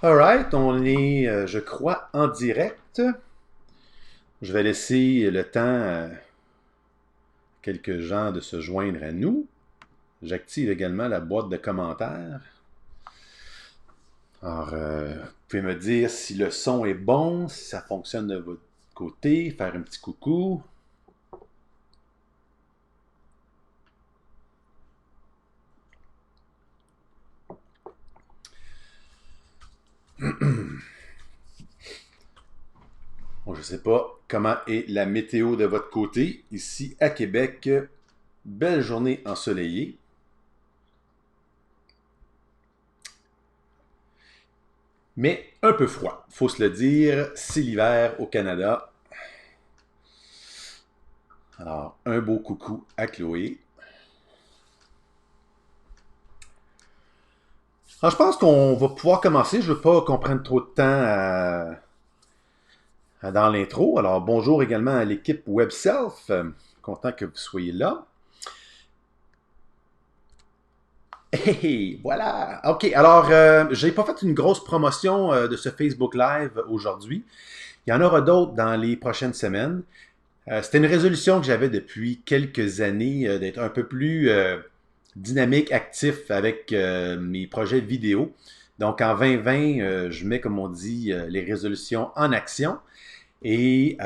Alright, on est, je crois, en direct. Je vais laisser le temps à quelques gens de se joindre à nous. J'active également la boîte de commentaires. Alors, vous pouvez me dire si le son est bon, si ça fonctionne de votre côté, faire un petit coucou. Bon, je ne sais pas comment est la météo de votre côté. Ici à Québec, belle journée ensoleillée. Mais un peu froid, faut se le dire, c'est l'hiver au Canada. Alors, un beau coucou à Chloé. Alors, je pense qu'on va pouvoir commencer. Je ne veux pas qu'on prenne trop de temps dans l'intro. Alors, bonjour également à l'équipe WebSelf. Content que vous soyez là. Hey, voilà. OK, alors, je n'ai pas fait une grosse promotion de ce Facebook Live aujourd'hui. Il y en aura d'autres dans les prochaines semaines. C'était une résolution que j'avais depuis quelques années d'être un peu plus dynamique, actif avec mes projets vidéo. Donc en 2020, je mets, comme on dit, les résolutions en action. Et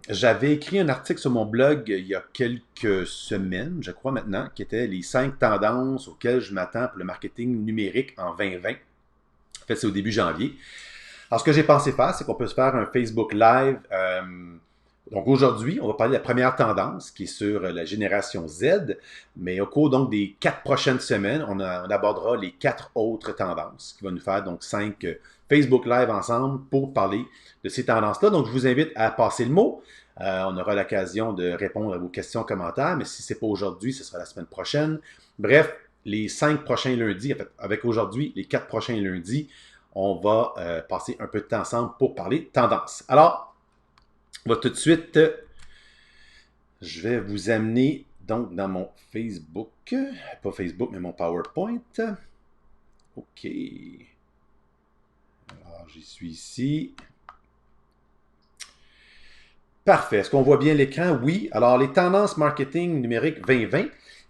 j'avais écrit un article sur mon blog il y a quelques semaines, je crois maintenant, qui était les 5 tendances auxquelles je m'attends pour le marketing numérique en 2020. En fait, c'est au début janvier. Alors, ce que j'ai pensé faire, c'est qu'on peut se faire un Facebook Live. Donc aujourd'hui, on va parler de la première tendance qui est sur la génération Z, mais au cours donc des 4 prochaines semaines, on abordera les 4 autres tendances qui vont nous faire donc 5 Facebook Live ensemble pour parler de ces tendances-là. Donc je vous invite à passer le mot. On aura l'occasion de répondre à vos questions, commentaires, mais si ce n'est pas aujourd'hui, ce sera la semaine prochaine. Bref, les 5 prochains lundis, en fait, avec aujourd'hui, les 4 prochains lundis, on va passer un peu de temps ensemble pour parler tendance. Alors, on va tout de suite, je vais vous amener donc dans mon Facebook, pas Facebook, mais mon PowerPoint. OK. Alors, j'y suis ici. Parfait. Est-ce qu'on voit bien l'écran? Oui. Alors, les tendances marketing numérique 2020,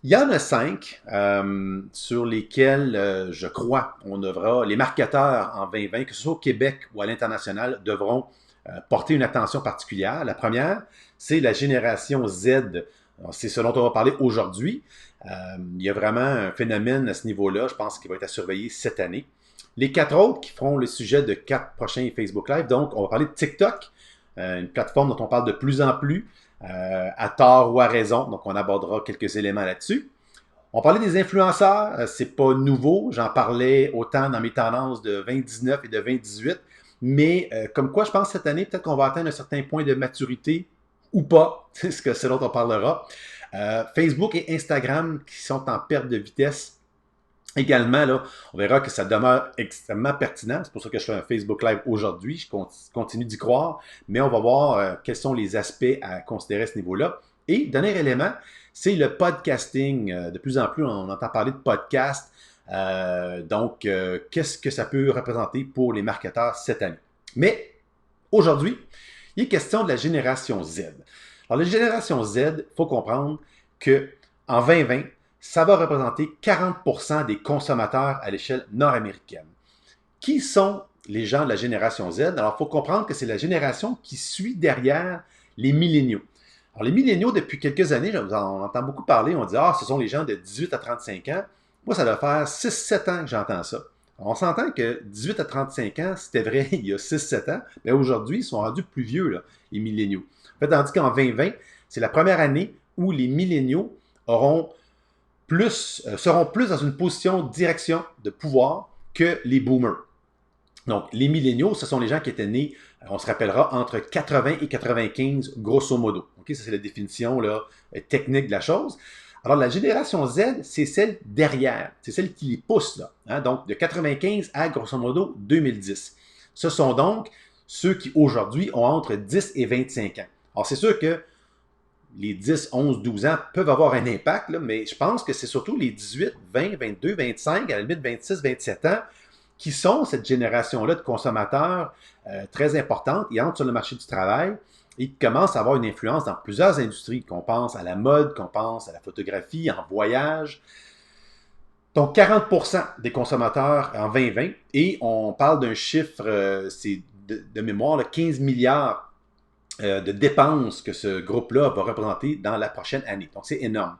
il y en a 5 sur lesquelles, je crois, on devra, les marketeurs en 2020, que ce soit au Québec ou à l'international, devront porter une attention particulière. La première, c'est la génération Z. C'est ce dont on va parler aujourd'hui. Il y a vraiment un phénomène à ce niveau-là, je pense, qui va être à surveiller cette année. Les 4 autres qui feront le sujet de 4 prochains Facebook Live, donc on va parler de TikTok, une plateforme dont on parle de plus en plus, à tort ou à raison, donc on abordera quelques éléments là-dessus. On parlait des influenceurs, c'est pas nouveau, j'en parlais autant dans mes tendances de 2019 et de 2018, mais comme quoi je pense cette année, peut-être qu'on va atteindre un certain point de maturité ou pas, c'est ce dont on parlera. Facebook et Instagram qui sont en perte de vitesse également, là, on verra que ça demeure extrêmement pertinent. C'est pour ça que je fais un Facebook Live aujourd'hui. Je continue d'y croire, mais on va voir quels sont les aspects à considérer à ce niveau-là. Et dernier élément, c'est le podcasting. De plus en plus, on entend parler de podcast. Donc, qu'est-ce que ça peut représenter pour les marketeurs cette année? Mais aujourd'hui, il est question de la génération Z. Alors, la génération Z, il faut comprendre qu'en 2020, ça va représenter 40% des consommateurs à l'échelle nord-américaine. Qui sont les gens de la génération Z? Alors, il faut comprendre que c'est la génération qui suit derrière les milléniaux. Alors, les milléniaux, depuis quelques années, on entend beaucoup parler, on dit « Ah, ce sont les gens de 18 à 35 ans. » Moi, ça doit faire 6-7 ans que j'entends ça. Alors, on s'entend que 18 à 35 ans, c'était vrai il y a 6-7 ans, mais aujourd'hui, ils sont rendus plus vieux, là, les milléniaux. En fait, tandis qu'en 2020, c'est la première année où les milléniaux seront plus dans une position de direction, de pouvoir que les boomers. Donc, les milléniaux, ce sont les gens qui étaient nés, on se rappellera, entre 80 et 95, grosso modo. Okay? Ça, c'est la définition là, technique de la chose. Alors, la génération Z, c'est celle derrière. C'est celle qui les pousse. Là, hein? Donc, de 95 à, grosso modo, 2010. Ce sont donc ceux qui, aujourd'hui, ont entre 10 et 25 ans. Alors, c'est sûr que les 10, 11, 12 ans peuvent avoir un impact, là, mais je pense que c'est surtout les 18, 20, 22, 25, à la limite 26, 27 ans qui sont cette génération-là de consommateurs très importante. Ils entrent sur le marché du travail et qui commencent à avoir une influence dans plusieurs industries, qu'on pense à la mode, qu'on pense à la photographie, en voyage. Donc, 40% des consommateurs en 2020, et on parle d'un chiffre, c'est de mémoire, là, 15 milliards de dépenses que ce groupe-là va représenter dans la prochaine année. Donc, c'est énorme.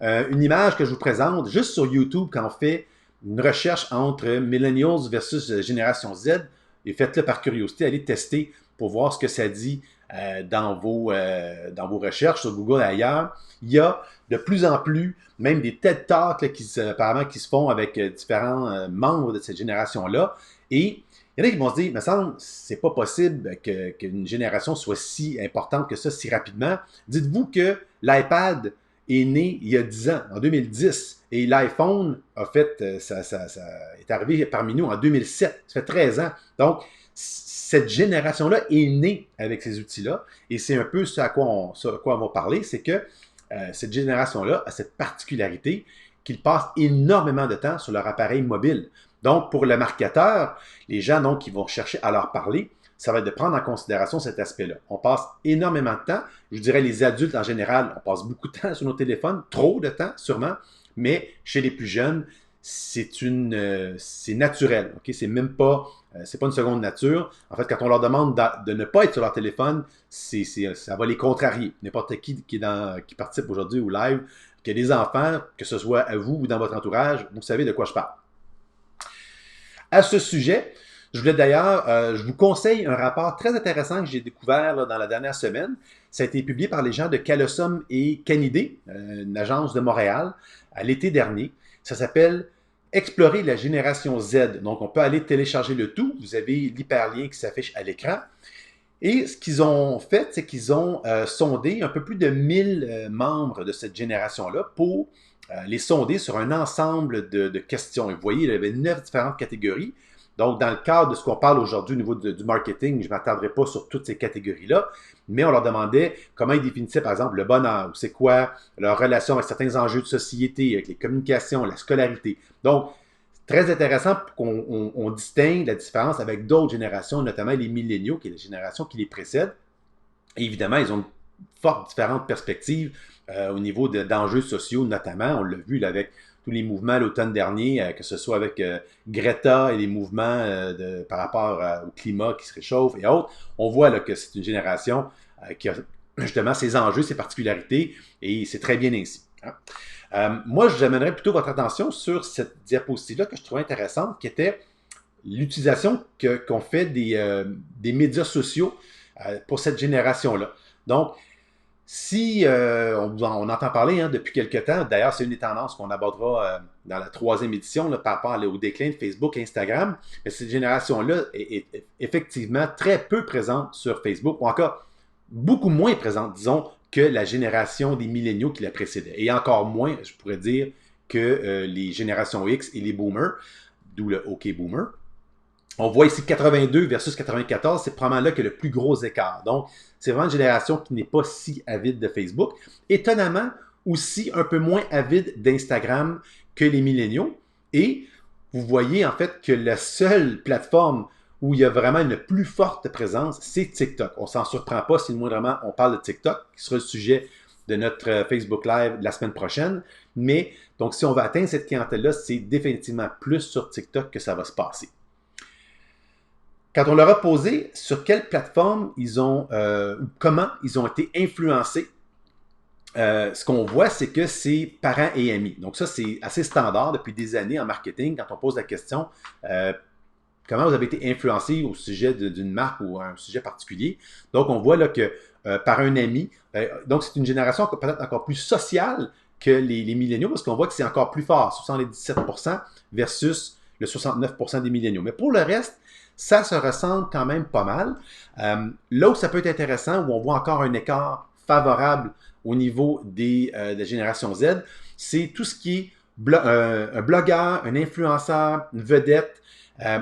Une image que je vous présente, juste sur YouTube, quand on fait une recherche entre Millennials versus Génération Z, et faites-le par curiosité, allez tester pour voir ce que ça dit dans vos recherches sur Google et ailleurs. Il y a de plus en plus, même des TED Talks là, apparemment qui se font avec différents membres de cette génération-là. Et il y en a qui vont se dire, il me semble, c'est pas possible qu'une génération soit si importante que ça si rapidement. Dites-vous que l'iPad est né il y a 10 ans, en 2010, et l'iPhone a fait, ça est arrivé parmi nous en 2007, ça fait 13 ans. Donc, cette génération-là est née avec ces outils-là, et c'est un peu ce à quoi on va parler, c'est que cette génération-là a cette particularité qu'ils passent énormément de temps sur leur appareil mobile. Donc, pour le marketeur, les gens donc, qui vont chercher à leur parler, ça va être de prendre en considération cet aspect-là. On passe énormément de temps. Je dirais les adultes en général, on passe beaucoup de temps sur nos téléphones, trop de temps sûrement, mais chez les plus jeunes, c'est naturel. Okay? C'est même pas, c'est pas une seconde nature. En fait, quand on leur demande de ne pas être sur leur téléphone, ça va les contrarier. N'importe qui participe aujourd'hui au live, qui a des enfants, que ce soit à vous ou dans votre entourage, vous savez de quoi je parle. À ce sujet, je voulais d'ailleurs, je vous conseille un rapport très intéressant que j'ai découvert là, dans la dernière semaine. Ça a été publié par les gens de Callosum et Canidé, une agence de Montréal, à l'été dernier. Ça s'appelle Explorer la génération Z. Donc, on peut aller télécharger le tout. Vous avez l'hyperlien qui s'affiche à l'écran. Et ce qu'ils ont fait, c'est qu'ils ont sondé un peu plus de 1000 membres de cette génération-là pour les sonder sur un ensemble de questions. Et vous voyez, il y avait 9 différentes catégories. Donc, dans le cadre de ce qu'on parle aujourd'hui au niveau du marketing, je ne m'attarderai pas sur toutes ces catégories-là, mais on leur demandait comment ils définissaient, par exemple, le bonheur, c'est quoi leur relation avec certains enjeux de société, avec les communications, la scolarité. Donc, très intéressant pour qu'on distingue la différence avec d'autres générations, notamment les milléniaux, qui est la génération qui les précède. Et évidemment, ils ont une forte différente perspective au niveau d'enjeux sociaux, notamment. On l'a vu là, avec tous les mouvements l'automne dernier, que ce soit avec Greta et les mouvements par rapport au climat qui se réchauffe et autres. On voit là, que c'est une génération qui a justement ses enjeux, ses particularités, et c'est très bien ainsi. Hein? Moi, j'amènerais plutôt votre attention sur cette diapositive-là que je trouvais intéressante, qui était l'utilisation qu'on fait des médias sociaux pour cette génération-là. Donc, si on entend parler depuis quelques temps, d'ailleurs, c'est une des tendances qu'on abordera dans la 3e édition là, par rapport au déclin de Facebook et Instagram, mais cette génération-là est effectivement très peu présente sur Facebook, ou encore beaucoup moins présente, disons, que la génération des milléniaux qui la précédait. Et encore moins, je pourrais dire, que les générations X et les boomers, d'où le OK Boomer. On voit ici 82 versus 94, c'est probablement là que le plus gros écart. Donc, c'est vraiment une génération qui n'est pas si avide de Facebook. Étonnamment, aussi un peu moins avide d'Instagram que les milléniaux. Et vous voyez en fait que la seule plateforme où il y a vraiment une plus forte présence, c'est TikTok. On ne s'en surprend pas si moindrement on parle de TikTok, qui sera le sujet de notre Facebook Live de la semaine prochaine. Mais donc, si on veut atteindre cette clientèle-là, c'est définitivement plus sur TikTok que ça va se passer. Quand on leur a posé sur quelle plateforme ils ont, comment ils ont été influencés, ce qu'on voit, c'est que c'est parents et amis. Donc ça, c'est assez standard depuis des années en marketing quand on pose la question comment vous avez été influencé au sujet d'une marque ou un sujet particulier. Donc on voit là que par un ami, donc c'est une génération peut-être encore plus sociale que les milléniaux parce qu'on voit que c'est encore plus fort, 77% versus le 69% des milléniaux. Mais pour le reste, ça se ressemble quand même pas mal. Là où ça peut être intéressant, où on voit encore un écart favorable au niveau de la génération Z, c'est tout ce qui est un blogueur, un influenceur, une vedette.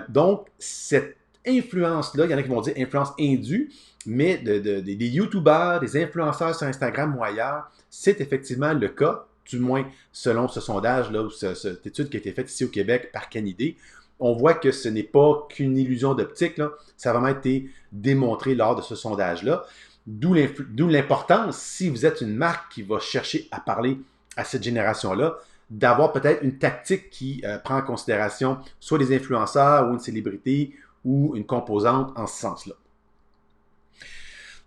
Donc, cette influence-là, il y en a qui vont dire influence indue, mais des YouTubers, des influenceurs sur Instagram ou ailleurs, c'est effectivement le cas, du moins selon ce sondage-là ou cette étude qui a été faite ici au Québec par Canidé. On voit que ce n'est pas qu'une illusion d'optique, là. Ça a vraiment été démontré lors de ce sondage-là. D'où l'importance, si vous êtes une marque qui va chercher à parler à cette génération-là, d'avoir peut-être une tactique qui prend en considération soit des influenceurs ou une célébrité ou une composante en ce sens-là.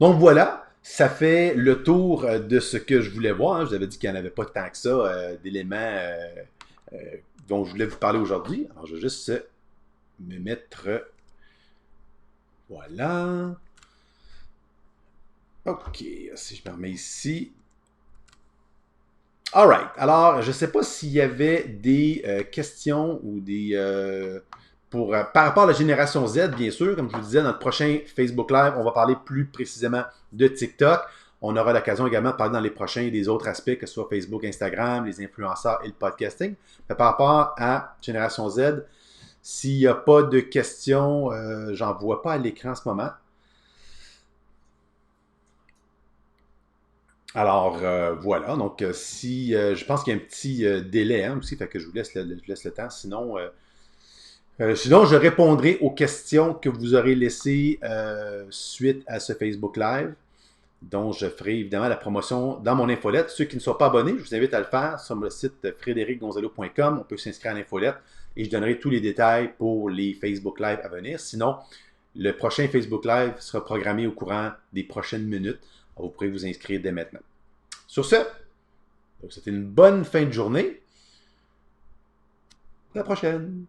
Donc voilà, ça fait le tour de ce que je voulais voir. Je vous avais dit qu'il n'y en avait pas tant que ça d'éléments dont je voulais vous parler aujourd'hui. Alors, je vais juste me mettre... Voilà. OK, si je me remets ici. Alright. Alors, je ne sais pas s'il y avait des questions ou des... par rapport à la génération Z, bien sûr, comme je vous disais, dans notre prochain Facebook Live, on va parler plus précisément de TikTok. On aura l'occasion également de parler dans les prochains des autres aspects, que ce soit Facebook, Instagram, les influenceurs et le podcasting. Mais par rapport à Génération Z, s'il n'y a pas de questions, j'en vois pas à l'écran en ce moment. Alors, voilà. Donc, si je pense qu'il y a un petit délai aussi, fait que je vous laisse le temps. Sinon, je répondrai aux questions que vous aurez laissées suite à ce Facebook Live, dont je ferai évidemment la promotion dans mon infolette. Ceux qui ne sont pas abonnés, je vous invite à le faire sur le site frédéricgonzalo.com. On peut s'inscrire à l'infolette et je donnerai tous les détails pour les Facebook Live à venir. Sinon, le prochain Facebook Live sera programmé au courant des prochaines minutes. Alors, vous pourrez vous inscrire dès maintenant. Sur ce, c'était une bonne fin de journée. À la prochaine!